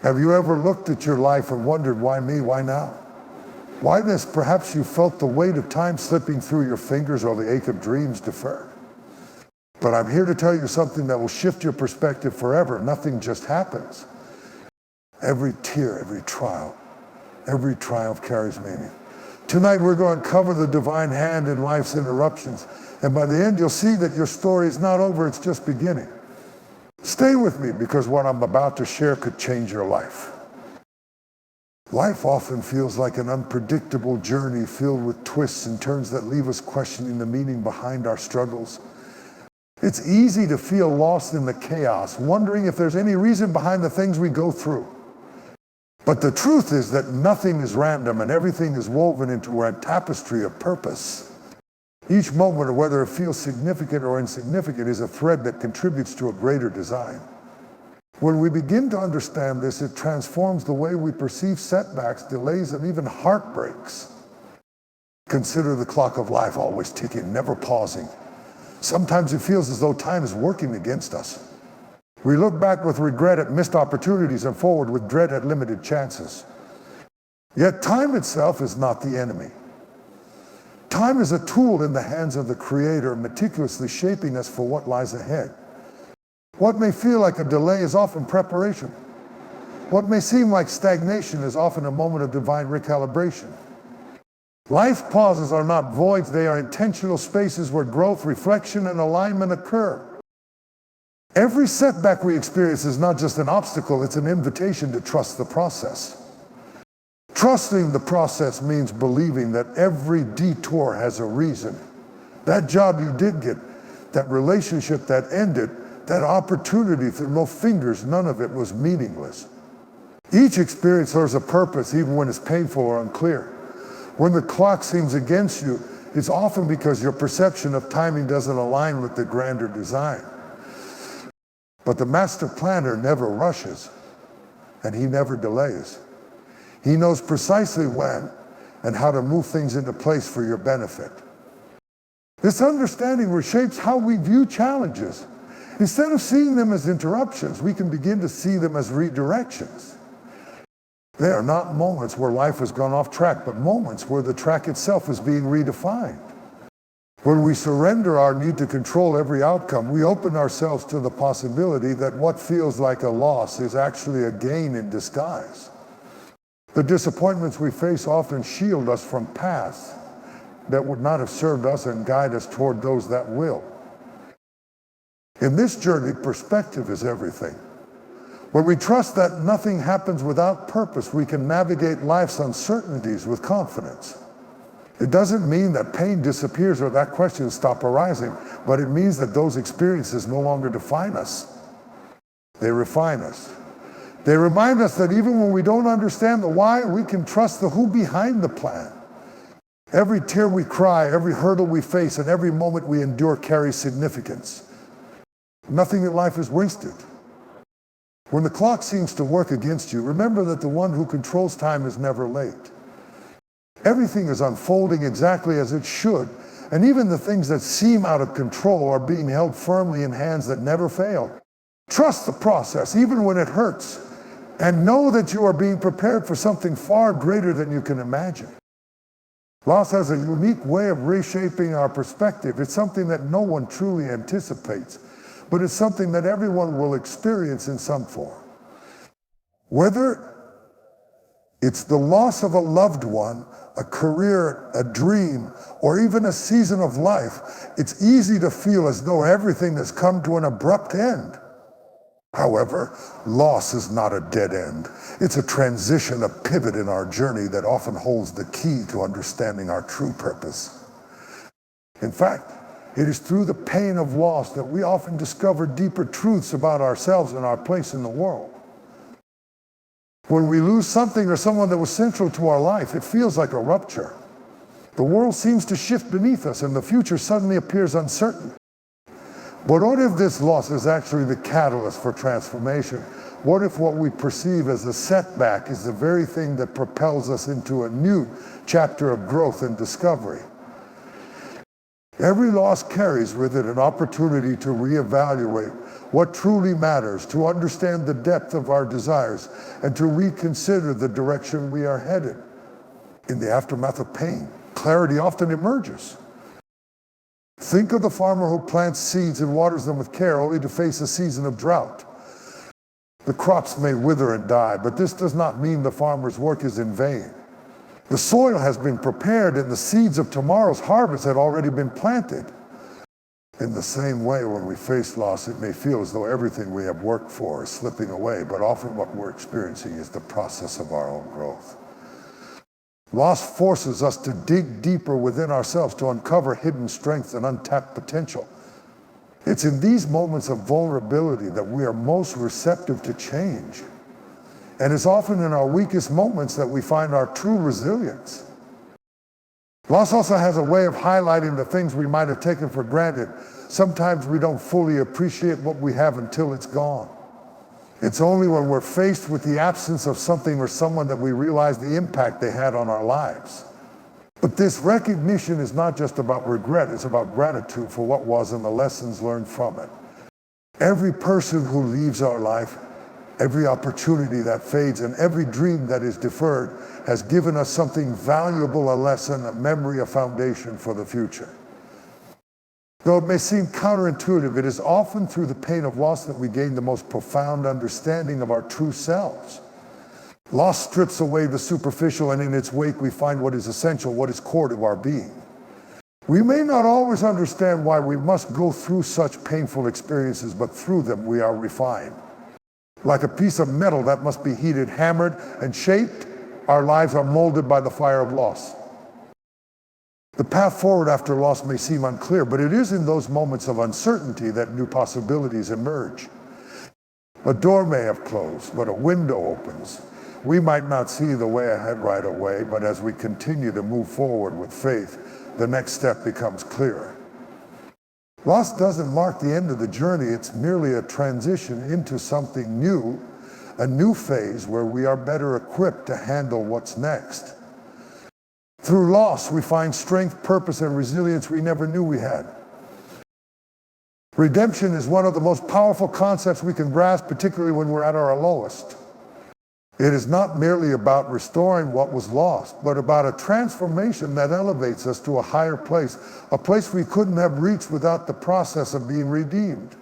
Have you ever looked at your life and wondered, why me, why now? Why this? Perhaps you felt the weight of time slipping through your fingers or the ache of dreams deferred. But I'm here to tell you something that will shift your perspective forever. Nothing just happens. Every tear, every trial, every triumph carries meaning. Tonight we're going to cover the divine hand in life's interruptions. And by the end you'll see that your story is not over, it's just beginning. Stay with me because what I'm about to share could change your life. Life often feels like an unpredictable journey filled with twists and turns that leave us questioning the meaning behind our struggles. It's easy to feel lost in the chaos, wondering if there's any reason behind the things we go through. But the truth is that nothing is random and everything is woven into a tapestry of purpose. Each moment, whether it feels significant or insignificant, is a thread that contributes to a greater design. When we begin to understand this, it transforms the way we perceive setbacks, delays, and even heartbreaks. Consider the clock of life always ticking, never pausing. Sometimes it feels as though time is working against us. We look back with regret at missed opportunities and forward with dread at limited chances. Yet time itself is not the enemy. Time is a tool in the hands of the Creator, meticulously shaping us for what lies ahead. What may feel like a delay is often preparation. What may seem like stagnation is often a moment of divine recalibration. Life pauses are not voids, they are intentional spaces where growth, reflection, and alignment occur. Every setback we experience is not just an obstacle, it's an invitation to trust the process. Trusting the process means believing that every detour has a reason. That job you did get, that relationship that ended, that opportunity through no fingers, none of it was meaningless. Each experience serves a purpose, even when it's painful or unclear. When the clock seems against you, it's often because your perception of timing doesn't align with the grander design. But the master planner never rushes, and he never delays. He knows precisely when and how to move things into place for your benefit. This understanding reshapes how we view challenges. Instead of seeing them as interruptions, we can begin to see them as redirections. They are not moments where life has gone off track, but moments where the track itself is being redefined. When we surrender our need to control every outcome, we open ourselves to the possibility that what feels like a loss is actually a gain in disguise. The disappointments we face often shield us from paths that would not have served us and guide us toward those that will. In this journey, perspective is everything. When we trust that nothing happens without purpose, we can navigate life's uncertainties with confidence. It doesn't mean that pain disappears or that questions stop arising, but it means that those experiences no longer define us. They refine us. They remind us that even when we don't understand the why, we can trust the who behind the plan. Every tear we cry, every hurdle we face, and every moment we endure carries significance. Nothing in life is wasted. When the clock seems to work against you, remember that the one who controls time is never late. Everything is unfolding exactly as it should, and even the things that seem out of control are being held firmly in hands that never fail. Trust the process, even when it hurts, and know that you are being prepared for something far greater than you can imagine. Loss has a unique way of reshaping our perspective. It's something that no one truly anticipates, but it's something that everyone will experience in some form. Whether it's the loss of a loved one, a career, a dream, or even a season of life, it's easy to feel as though everything has come to an abrupt end. However, loss is not a dead end. It's a transition, a pivot in our journey that often holds the key to understanding our true purpose. In fact, it is through the pain of loss that we often discover deeper truths about ourselves and our place in the world. When we lose something or someone that was central to our life, it feels like a rupture. The world seems to shift beneath us and the future suddenly appears uncertain. But what if this loss is actually the catalyst for transformation? What if what we perceive as a setback is the very thing that propels us into a new chapter of growth and discovery? Every loss carries with it an opportunity to reevaluate what truly matters, to understand the depth of our desires, and to reconsider the direction we are headed. In the aftermath of pain, clarity often emerges. Think of the farmer who plants seeds and waters them with care, only to face a season of drought. The crops may wither and die, but this does not mean the farmer's work is in vain. The soil has been prepared and the seeds of tomorrow's harvest had already been planted. In the same way, when we face loss, it may feel as though everything we have worked for is slipping away, but often what we're experiencing is the process of our own growth. Loss forces us to dig deeper within ourselves to uncover hidden strengths and untapped potential. It's in these moments of vulnerability that we are most receptive to change. And it's often in our weakest moments that we find our true resilience. Loss also has a way of highlighting the things we might have taken for granted. Sometimes we don't fully appreciate what we have until it's gone. It's only when we're faced with the absence of something or someone that we realize the impact they had on our lives. But this recognition is not just about regret, it's about gratitude for what was and the lessons learned from it. Every person who leaves our life, every opportunity that fades, and every dream that is deferred has given us something valuable, a lesson, a memory, a foundation for the future. Though it may seem counterintuitive, it is often through the pain of loss that we gain the most profound understanding of our true selves. Loss strips away the superficial, and in its wake we find what is essential, what is core to our being. We may not always understand why we must go through such painful experiences, but through them we are refined. Like a piece of metal that must be heated, hammered, and shaped, our lives are molded by the fire of loss. The path forward after loss may seem unclear, but it is in those moments of uncertainty that new possibilities emerge. A door may have closed, but a window opens. We might not see the way ahead right away, but as we continue to move forward with faith, the next step becomes clearer. Loss doesn't mark the end of the journey, it's merely a transition into something new, a new phase where we are better equipped to handle what's next. Through loss, we find strength, purpose, and resilience we never knew we had. Redemption is one of the most powerful concepts we can grasp, particularly when we're at our lowest. It is not merely about restoring what was lost, but about a transformation that elevates us to a higher place, a place we couldn't have reached without the process of being redeemed.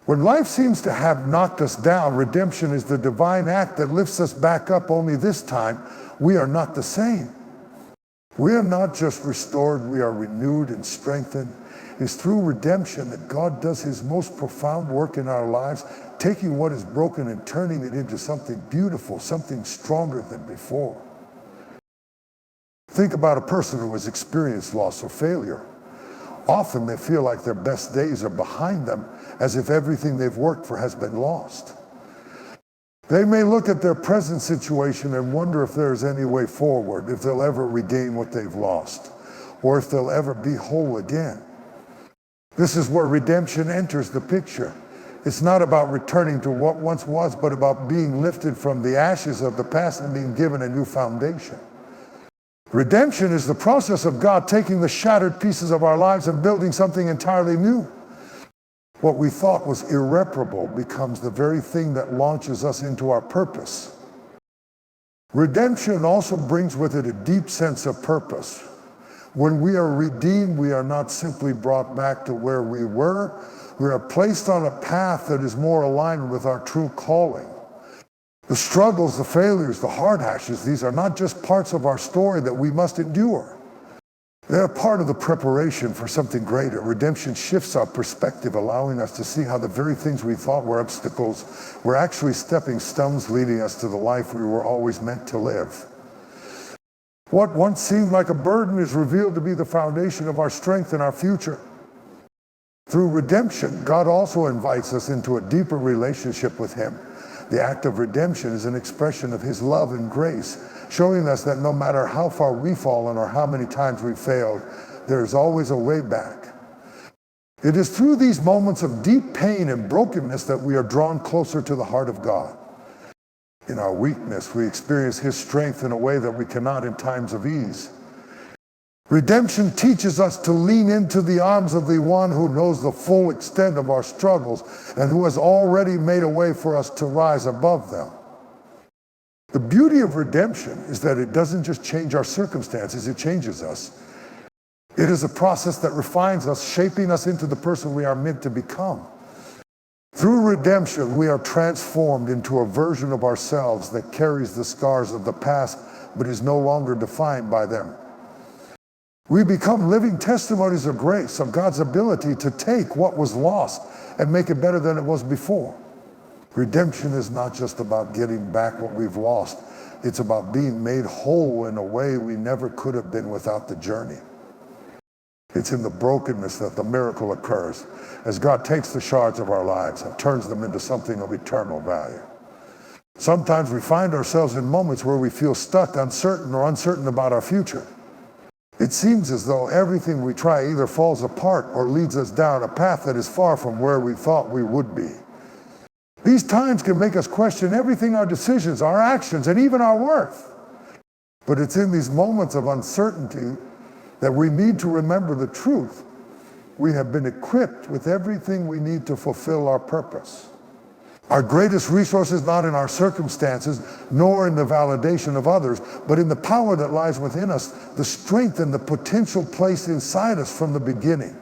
When life seems to have knocked us down, redemption is the divine act that lifts us back up, only this time we are not the same. We are not just restored, we are renewed and strengthened. It's through redemption that God does his most profound work in our lives, taking what is broken and turning it into something beautiful, something stronger than before. Think about a person who has experienced loss or failure. Often they feel like their best days are behind them, as if everything they've worked for has been lost. They may look at their present situation and wonder if there's any way forward, if they'll ever regain what they've lost, or if they'll ever be whole again. This is where redemption enters the picture. It's not about returning to what once was, but about being lifted from the ashes of the past and being given a new foundation. Redemption is the process of God taking the shattered pieces of our lives and building something entirely new. What we thought was irreparable becomes the very thing that launches us into our purpose. Redemption also brings with it a deep sense of purpose. When we are redeemed, we are not simply brought back to where we were. We are placed on a path that is more aligned with our true calling. The struggles, the failures, the hardships, these are not just parts of our story that we must endure. They're part of the preparation for something greater. Redemption shifts our perspective, allowing us to see how the very things we thought were obstacles were actually stepping stones leading us to the life we were always meant to live. What once seemed like a burden is revealed to be the foundation of our strength and our future. Through redemption, God also invites us into a deeper relationship with him. The act of redemption is an expression of his love and grace, showing us that no matter how far we've fallen or how many times we've failed, there is always a way back. It is through these moments of deep pain and brokenness that we are drawn closer to the heart of God. In our weakness, we experience his strength in a way that we cannot in times of ease. Redemption teaches us to lean into the arms of the one who knows the full extent of our struggles and who has already made a way for us to rise above them. The beauty of redemption is that it doesn't just change our circumstances, it changes us. It is a process that refines us, shaping us into the person we are meant to become. Through redemption, we are transformed into a version of ourselves that carries the scars of the past, but is no longer defined by them. We become living testimonies of grace, of God's ability to take what was lost and make it better than it was before. Redemption is not just about getting back what we've lost. It's about being made whole in a way we never could have been without the journey. It's in the brokenness that the miracle occurs, as God takes the shards of our lives and turns them into something of eternal value. Sometimes we find ourselves in moments where we feel stuck, uncertain about our future. It seems as though everything we try either falls apart or leads us down a path that is far from where we thought we would be. These times can make us question everything, our decisions, our actions, and even our worth. But it's in these moments of uncertainty that we need to remember the truth. We have been equipped with everything we need to fulfill our purpose. Our greatest resource is not in our circumstances, nor in the validation of others, but in the power that lies within us, the strength and the potential placed inside us from the beginning.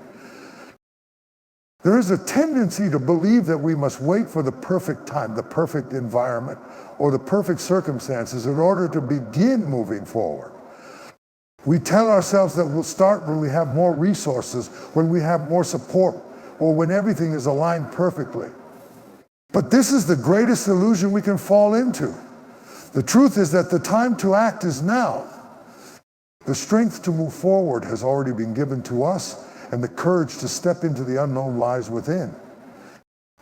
There is a tendency to believe that we must wait for the perfect time, the perfect environment, or the perfect circumstances in order to begin moving forward. We tell ourselves that we'll start when we have more resources, when we have more support, or when everything is aligned perfectly. But this is the greatest illusion we can fall into. The truth is that the time to act is now. The strength to move forward has already been given to us, and the courage to step into the unknown lies within.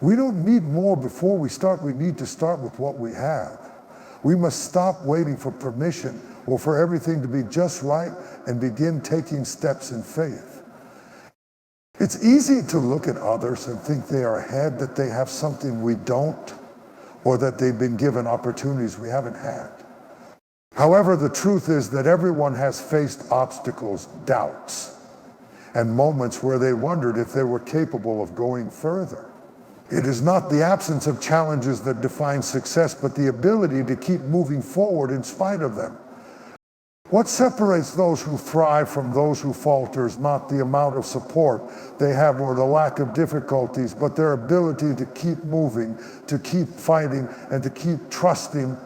We don't need more before we start. We need to start with what we have. We must stop waiting for permission or for everything to be just right and begin taking steps in faith. It's easy to look at others and think they are ahead, that they have something we don't, or that they've been given opportunities we haven't had. However, the truth is that everyone has faced obstacles, doubts, and moments where they wondered if they were capable of going further. It is not the absence of challenges that defines success, but the ability to keep moving forward in spite of them. What separates those who thrive from those who falter is not the amount of support they have or the lack of difficulties, but their ability to keep moving, to keep fighting, and to keep trusting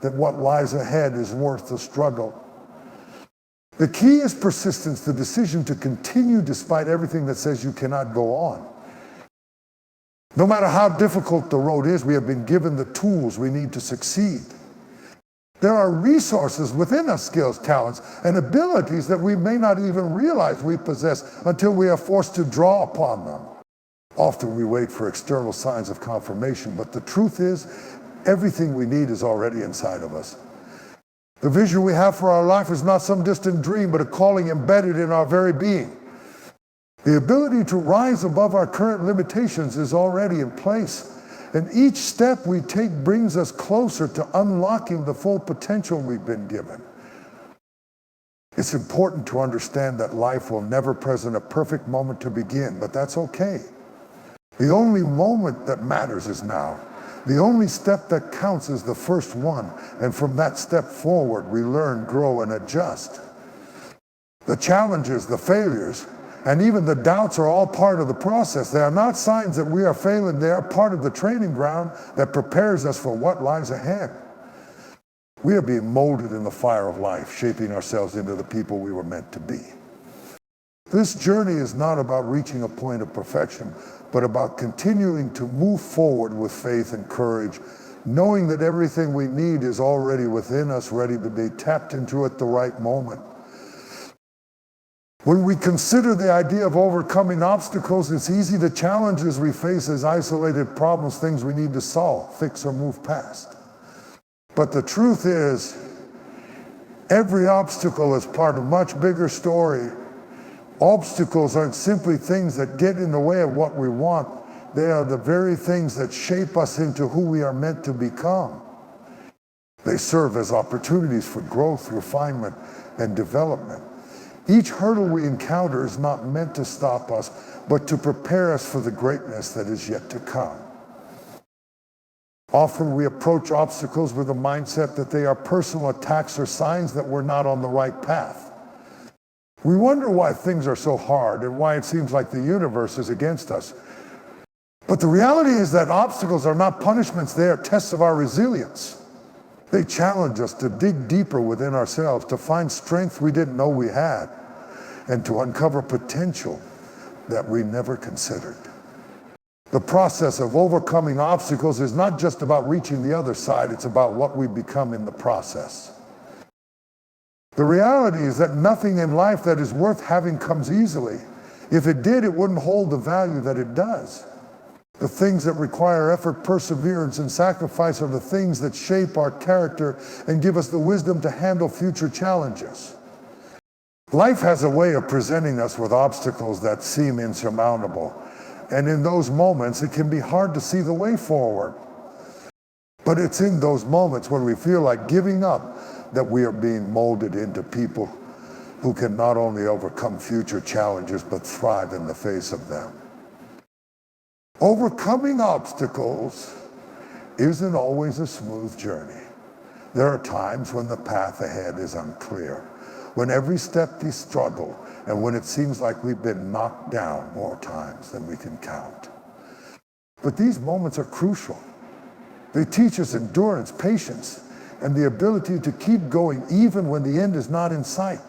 that what lies ahead is worth the struggle. The key is persistence, the decision to continue despite everything that says you cannot go on. No matter how difficult the road is, we have been given the tools we need to succeed. There are resources within us, skills, talents, and abilities that we may not even realize we possess until we are forced to draw upon them. Often we wait for external signs of confirmation, but the truth is, everything we need is already inside of us. The vision we have for our life is not some distant dream, but a calling embedded in our very being. The ability to rise above our current limitations is already in place, and each step we take brings us closer to unlocking the full potential we've been given. It's important to understand that life will never present a perfect moment to begin, but that's okay. The only moment that matters is now. The only step that counts is the first one, and from that step forward, we learn, grow, and adjust. The challenges, the failures, and even the doubts are all part of the process. They are not signs that we are failing. They are part of the training ground that prepares us for what lies ahead. We are being molded in the fire of life, shaping ourselves into the people we were meant to be. This journey is not about reaching a point of perfection, but about continuing to move forward with faith and courage, knowing that everything we need is already within us, ready to be tapped into at the right moment. When we consider the idea of overcoming obstacles, it's easy to challenges we face as isolated problems, things we need to solve, fix, or move past. But the truth is, every obstacle is part of a much bigger story. Obstacles aren't simply things that get in the way of what we want. They are the very things that shape us into who we are meant to become. They serve as opportunities for growth, refinement, and development. Each hurdle we encounter is not meant to stop us, but to prepare us for the greatness that is yet to come. Often we approach obstacles with a mindset that they are personal attacks or signs that we're not on the right path. We wonder why things are so hard and why it seems like the universe is against us. But the reality is that obstacles are not punishments, they are tests of our resilience. They challenge us to dig deeper within ourselves, to find strength we didn't know we had, and to uncover potential that we never considered. The process of overcoming obstacles is not just about reaching the other side, it's about what we become in the process. The reality is that nothing in life that is worth having comes easily. If it did, it wouldn't hold the value that it does. The things that require effort, perseverance, and sacrifice are the things that shape our character and give us the wisdom to handle future challenges. Life has a way of presenting us with obstacles that seem insurmountable. And in those moments, it can be hard to see the way forward. But it's in those moments when we feel like giving up that we are being molded into people who can not only overcome future challenges, but thrive in the face of them. Overcoming obstacles isn't always a smooth journey. There are times when the path ahead is unclear, when every step is struggle, and when it seems like we've been knocked down more times than we can count. But these moments are crucial. They teach us endurance, patience, and the ability to keep going even when the end is not in sight.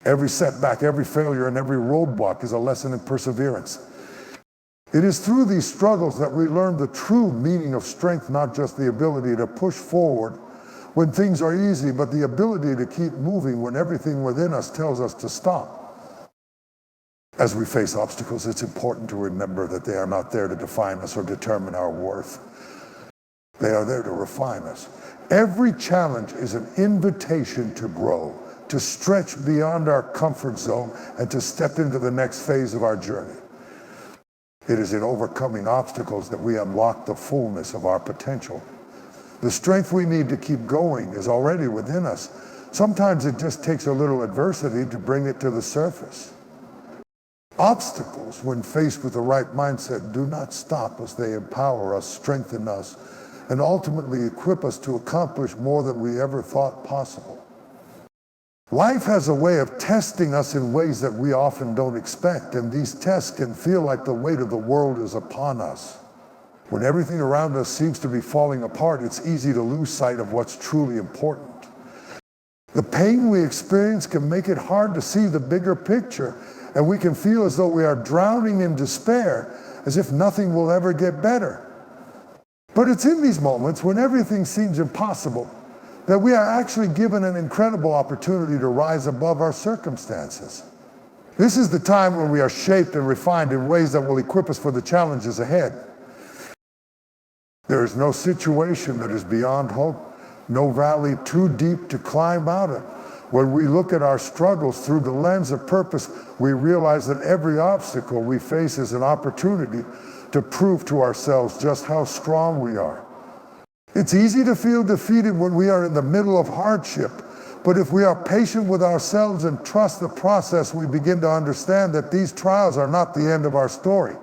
Every setback, every failure, and every roadblock is a lesson in perseverance. It is through these struggles that we learn the true meaning of strength, not just the ability to push forward when things are easy, but the ability to keep moving when everything within us tells us to stop. As we face obstacles, it's important to remember that they are not there to define us or determine our worth. They are there to refine us. Every challenge is an invitation to grow, to stretch beyond our comfort zone, and to step into the next phase of our journey. It is in overcoming obstacles that we unlock the fullness of our potential. The strength we need to keep going is already within us. Sometimes it just takes a little adversity to bring it to the surface. Obstacles, when faced with the right mindset, do not stop us. They empower us, strengthen us, and ultimately equip us to accomplish more than we ever thought possible. Life has a way of testing us in ways that we often don't expect, and these tests can feel like the weight of the world is upon us. When everything around us seems to be falling apart, it's easy to lose sight of what's truly important. The pain we experience can make it hard to see the bigger picture, and we can feel as though we are drowning in despair, as if nothing will ever get better. But it's in these moments when everything seems impossible that we are actually given an incredible opportunity to rise above our circumstances. This is the time when we are shaped and refined in ways that will equip us for the challenges ahead. There is no situation that is beyond hope, no valley too deep to climb out of. When we look at our struggles through the lens of purpose, we realize that every obstacle we face is an opportunity to prove to ourselves just how strong we are. It's easy to feel defeated when we are in the middle of hardship, but if we are patient with ourselves and trust the process, we begin to understand that these trials are not the end of our story.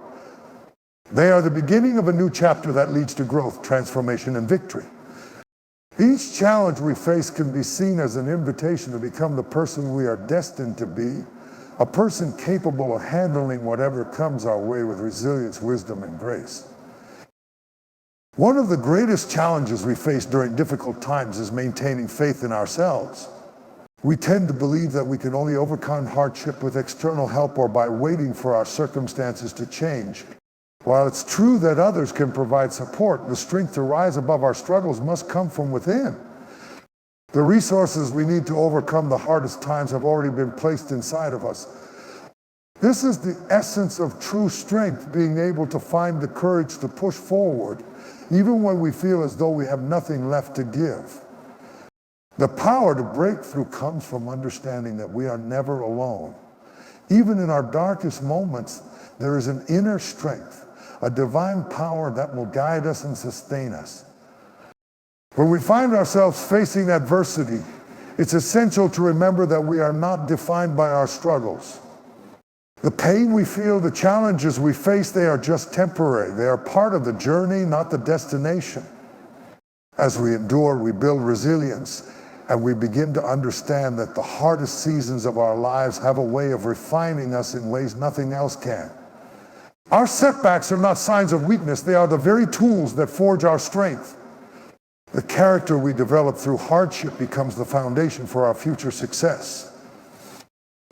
They are the beginning of a new chapter that leads to growth, transformation, and victory. Each challenge we face can be seen as an invitation to become the person we are destined to be, a person capable of handling whatever comes our way with resilience, wisdom, and grace. One of the greatest challenges we face during difficult times is maintaining faith in ourselves. We tend to believe that we can only overcome hardship with external help or by waiting for our circumstances to change. While it's true that others can provide support, the strength to rise above our struggles must come from within. The resources we need to overcome the hardest times have already been placed inside of us. This is the essence of true strength, being able to find the courage to push forward, even when we feel as though we have nothing left to give. The power to break through comes from understanding that we are never alone. Even in our darkest moments, there is an inner strength, a divine power that will guide us and sustain us. When we find ourselves facing adversity, It's essential to remember that we are not defined by our struggles. The pain we feel, the challenges we face, they are just temporary. They are part of the journey, not the destination. As we endure, we build resilience, and we begin to understand that the hardest seasons of our lives have a way of refining us in ways nothing else can. Our setbacks are not signs of weakness. They are the very tools that forge our strength. The character we develop through hardship becomes the foundation for our future success.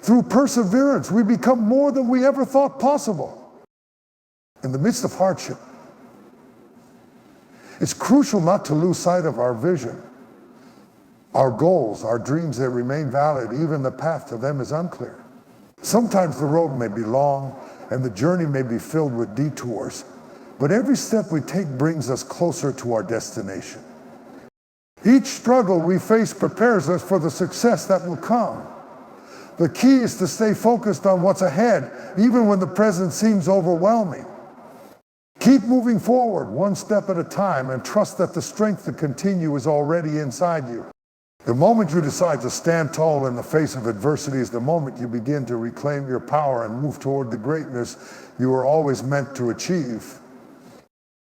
Through perseverance, we become more than we ever thought possible. In the midst of hardship, it's crucial not to lose sight of our vision, our goals, our dreams. That remain valid, even the path to them is unclear. Sometimes the road may be long and the journey may be filled with detours, but every step we take brings us closer to our destination. Each struggle we face prepares us for the success that will come. The key is to stay focused on what's ahead, even when the present seems overwhelming. Keep moving forward, one step at a time, and trust that the strength to continue is already inside you. The moment you decide to stand tall in the face of adversity is the moment you begin to reclaim your power and move toward the greatness you were always meant to achieve.